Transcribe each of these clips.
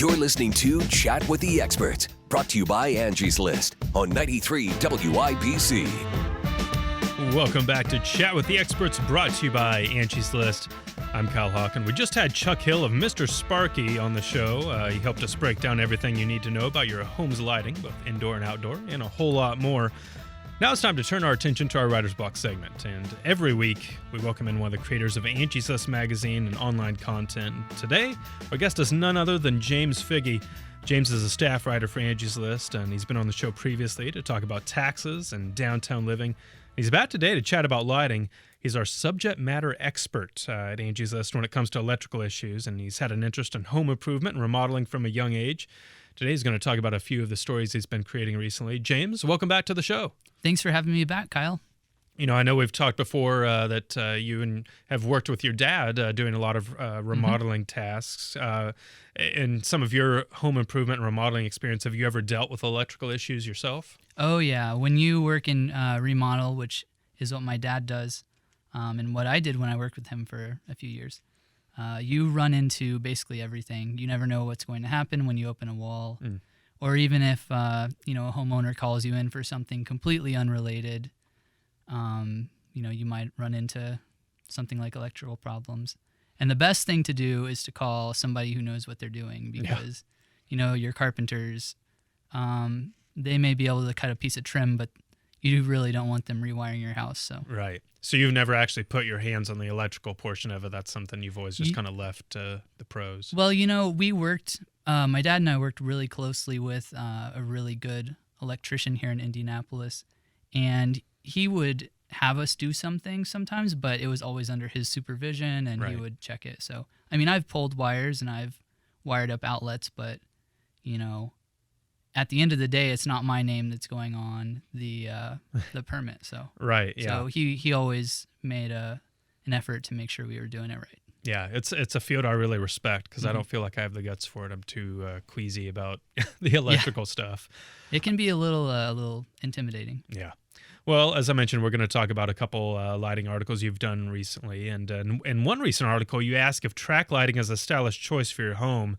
You're listening to Chat with the Experts, brought to you by Angie's List on 93 WIBC. Welcome back to Chat with the Experts, brought to you by Angie's List. I'm Kyle Hawken. We just had Chuck Hill of Mr. Sparky on the show. He helped us break down everything you need to know about your home's lighting, both indoor and outdoor, and a whole lot more. Now it's time to turn our attention to our Writer's Block segment. And every week, we welcome in one of the creators of Angie's List magazine and online content. Today, our guest is none other than James Figy. James is a staff writer for Angie's List, and he's been on the show previously to talk about taxes and downtown living. He's back today to chat about lighting. He's our subject matter expert at Angie's List when it comes to electrical issues, and he's had an interest in home improvement and remodeling from a young age. Today he's going to talk about a few of the stories he's been creating recently. James, welcome back to the show. Thanks for having me back, Kyle. You know, I know we've talked before that you have worked with your dad doing a lot of remodeling tasks. In some of your home improvement and remodeling experience, have you ever dealt with electrical issues yourself? Oh, yeah. When you work in remodel, which is what my dad does, and what I did when I worked with him for a few years, you run into basically everything. You never know what's going to happen when you open a wall. Or even if, a homeowner calls you in for something completely unrelated, you might run into something like electrical problems. And the best thing to do is to call somebody who knows what they're doing because, your carpenters, they may be able to cut a piece of trim, but you really don't want them rewiring your house. So Right. So you've never actually put your hands on the electrical portion of it. That's something you've always just kind of left to the pros. Well, we worked, my dad and I worked really closely with a really good electrician here in Indianapolis, and he would have us do some things sometimes, but it was always under his supervision, and he would check it. So, I've pulled wires and I've wired up outlets, but, at the end of the day, it's not my name that's going on the permit. So Right, yeah. So he always made an effort to make sure we were doing it right. Yeah, it's a field I really respect because I don't feel like I have the guts for it. I'm too queasy about the electrical stuff. It can be a little intimidating. Yeah. Well, as I mentioned, we're going to talk about a couple lighting articles you've done recently. And in one recent article, you ask if track lighting is a stylish choice for your home.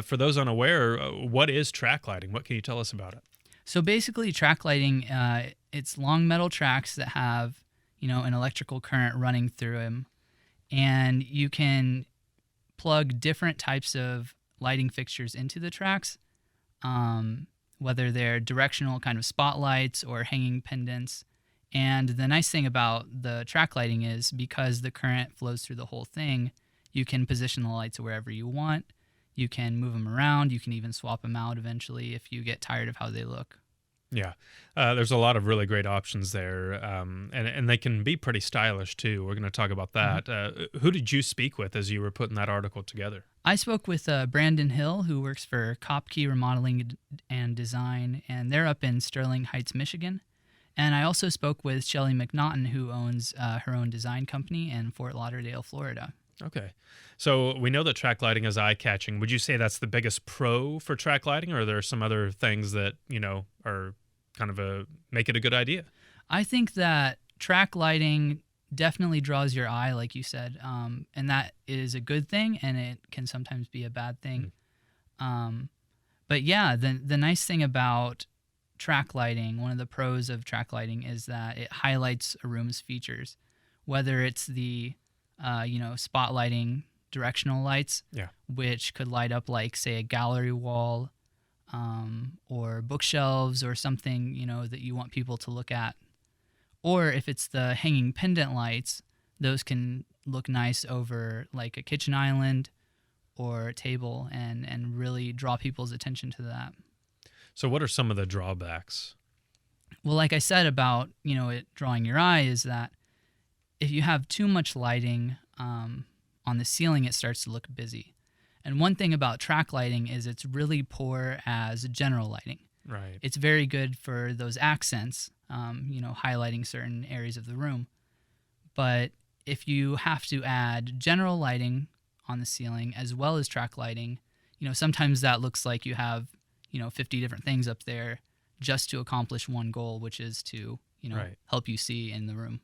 For those unaware, what is track lighting? What can you tell us about it? So basically, track lighting, it's long metal tracks that have, an electrical current running through them. And you can plug different types of lighting fixtures into the tracks, whether they're directional kind of spotlights or hanging pendants. And the nice thing about the track lighting is because the current flows through the whole thing, you can position the lights wherever you want. You can move them around. You can even swap them out eventually if you get tired of how they look. Yeah, there's a lot of really great options there, and they can be pretty stylish too. We're going to talk about that. Who did you speak with as you were putting that article together? I spoke with Brandon Hill, who works for Kopke Remodeling and Design, and they're up in Sterling Heights, Michigan. And I also spoke with Shelly McNaughton, who owns her own design company in Fort Lauderdale, Florida. Okay. So we know that track lighting is eye-catching. Would you say that's the biggest pro for track lighting, or are there some other things that, are kind of make it a good idea? I think that track lighting definitely draws your eye, like you said, and that is a good thing, and it can sometimes be a bad thing. But yeah, the nice thing about track lighting, one of the pros of track lighting is that it highlights a room's features, whether it's the spotlighting directional lights, which could light up like, say, a gallery wall, or bookshelves or something, that you want people to look at. Or if it's the hanging pendant lights, those can look nice over like a kitchen island or a table and really draw people's attention to that. So what are some of the drawbacks? Well, like I said about, it drawing your eye is that if you have too much lighting on the ceiling, it starts to look busy. And one thing about track lighting is it's really poor as general lighting. Right. It's very good for those accents, highlighting certain areas of the room. But if you have to add general lighting on the ceiling as well as track lighting, sometimes that looks like you have, 50 different things up there just to accomplish one goal, which is to, help you see in the room.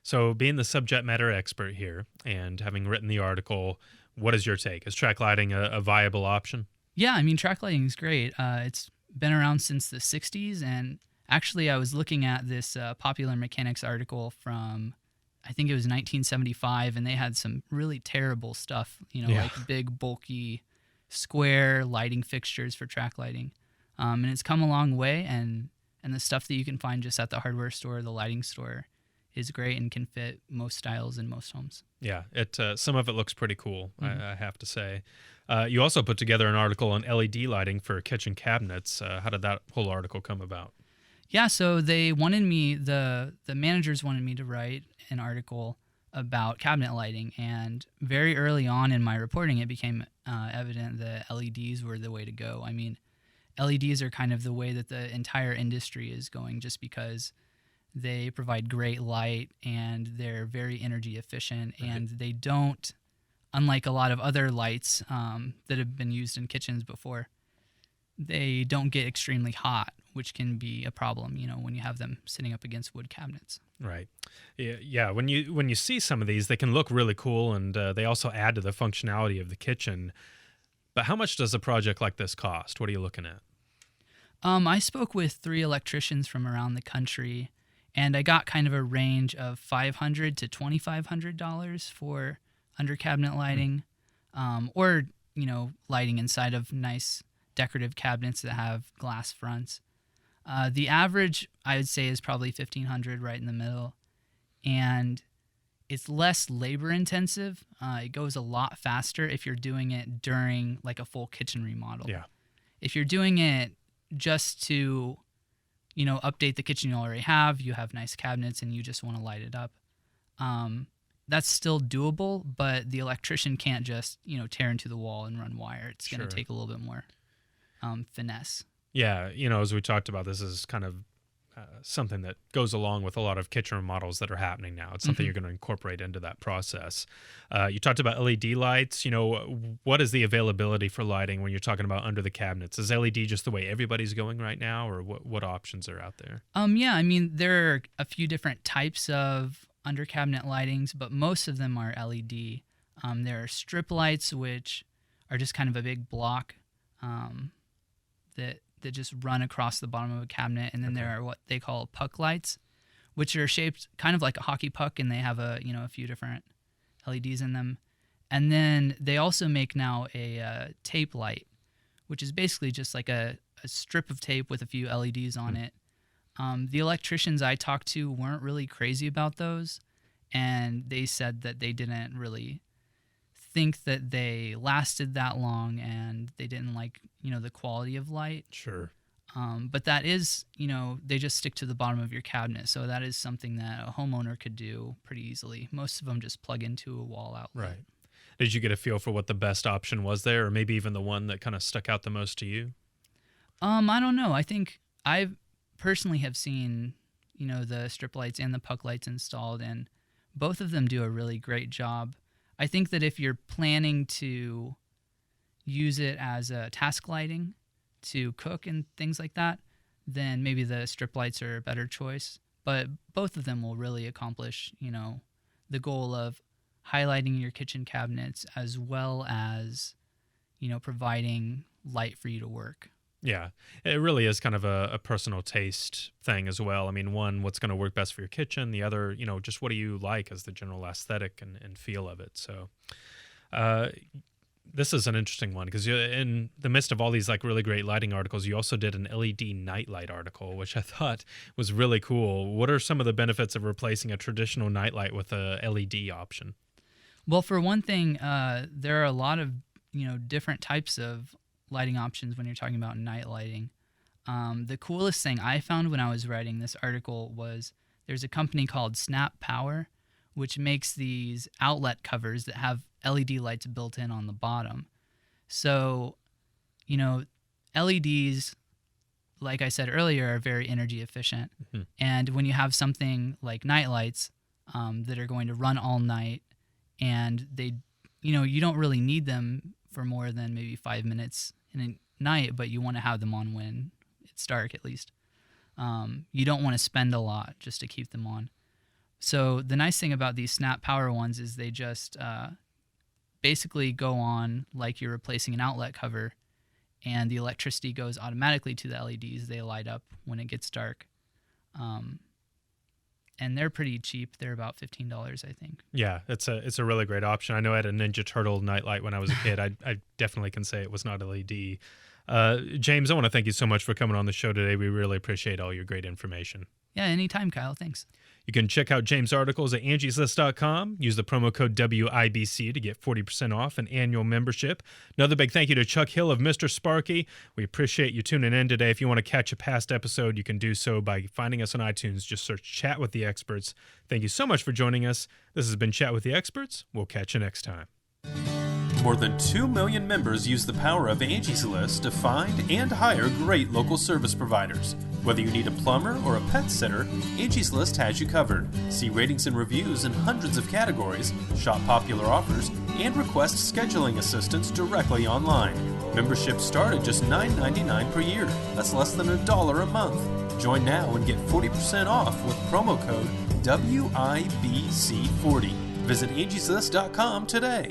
So being the subject matter expert here and having written the article, what is your take? Is track lighting a viable option? Yeah, I mean, track lighting is great. It's been around since the 60s. And actually, I was looking at this Popular Mechanics article from, I think it was 1975, and they had some really terrible stuff, Yeah. like big, bulky, square lighting fixtures for track lighting. And it's come a long way, and the stuff that you can find just at the hardware store, the lighting store, is great and can fit most styles in most homes. Yeah, some of it looks pretty cool, Mhm. I have to say. You also put together an article on LED lighting for kitchen cabinets. How did that whole article come about? Yeah, so they wanted me, the managers wanted me to write an article about cabinet lighting, and very early on in my reporting, it became evident that LEDs were the way to go. I mean, LEDs are kind of the way that the entire industry is going, just because they provide great light and they're very energy efficient, Right. and they don't, unlike a lot of other lights that have been used in kitchens before, they don't get extremely hot, which can be a problem, when you have them sitting up against wood cabinets. Right. Yeah. When you see some of these, they can look really cool, and they also add to the functionality of the kitchen. But how much does a project like this cost? What are you looking at? I spoke with 3 electricians from around the country, and I got kind of a range of $500 to $2,500 for under cabinet lighting, or lighting inside of nice decorative cabinets that have glass fronts. The average, I would say, is probably $1,500, right in the middle, and it's less labor intensive. It goes a lot faster if you're doing it during like a full kitchen remodel. Yeah. If you're doing it just to, update the kitchen you already have, you have nice cabinets and you just want to light it up, that's still doable, but the electrician can't just, tear into the wall and run wire. It's going Sure. to take a little bit more finesse. Yeah. As we talked about, this is kind of something that goes along with a lot of kitchen remodels that are happening now. It's something you're going to incorporate into that process. You talked about LED lights. What is the availability for lighting when you're talking about under the cabinets? Is LED just the way everybody's going right now, or what options are out there? Yeah, I mean, there are a few different types of under cabinet lightings, but most of them are LED. There are strip lights, which are just kind of a big block that just run across the bottom of a cabinet, and then there are what they call puck lights, which are shaped kind of like a hockey puck, and they have a few different LEDs in them. And then they also make now a tape light, which is basically just like a strip of tape with a few LEDs on it. The electricians I talked to weren't really crazy about those, and they said that they didn't really think that they lasted that long, and they didn't like the quality of light. Sure. But that is, they just stick to the bottom of your cabinet, so that is something that a homeowner could do pretty easily. Most of them just plug into a wall outlet. Right. Did you get a feel for what the best option was there, or maybe even the one that kind of stuck out the most to you? I don't know. I think I personally have seen, the strip lights and the puck lights installed, and both of them do a really great job. I think that if you're planning to use it as a task lighting to cook and things like that, then maybe the strip lights are a better choice. But both of them will really accomplish, the goal of highlighting your kitchen cabinets as well as, providing light for you to work. Yeah, it really is kind of a personal taste thing as well. I mean, one, what's going to work best for your kitchen. The other, just what do you like as the general aesthetic and feel of it. So this is an interesting one because in the midst of all these like really great lighting articles, you also did an LED nightlight article, which I thought was really cool. What are some of the benefits of replacing a traditional nightlight with a LED option? Well, for one thing, there are a lot of, different types of lighting options when you're talking about night lighting. The coolest thing I found when I was writing this article was there's a company called Snap Power, which makes these outlet covers that have LED lights built in on the bottom. So, LEDs, like I said earlier, are very energy efficient. Mm-hmm. And when you have something like night lights that are going to run all night, and they, you don't really need them for more than maybe 5 minutes in a night, but you want to have them on when it's dark at least. You don't want to spend a lot just to keep them on. So the nice thing about these Snap Power ones is they just basically go on like you're replacing an outlet cover, and the electricity goes automatically to the LEDs. They light up when it gets dark. And they're pretty cheap. They're about $15, I think. Yeah, it's a really great option. I know I had a Ninja Turtle nightlight when I was a kid. I definitely can say it was not LED. James, I want to thank you so much for coming on the show today. We really appreciate all your great information. Yeah, anytime, Kyle. Thanks. You can check out James' articles at angieslist.com. Use the promo code WIBC to get 40% off an annual membership. Another big thank you to Chuck Hill of Mr. Sparky. We appreciate you tuning in today. If you want to catch a past episode, you can do so by finding us on iTunes. Just search Chat with the Experts. Thank you so much for joining us. This has been Chat with the Experts. We'll catch you next time. More than 2 million members use the power of Angie's List to find and hire great local service providers. Whether you need a plumber or a pet sitter, Angie's List has you covered. See ratings and reviews in hundreds of categories, shop popular offers, and request scheduling assistance directly online. Memberships start at just $9.99 per year. That's less than $1 a month. Join now and get 40% off with promo code WIBC40. Visit angieslist.com today.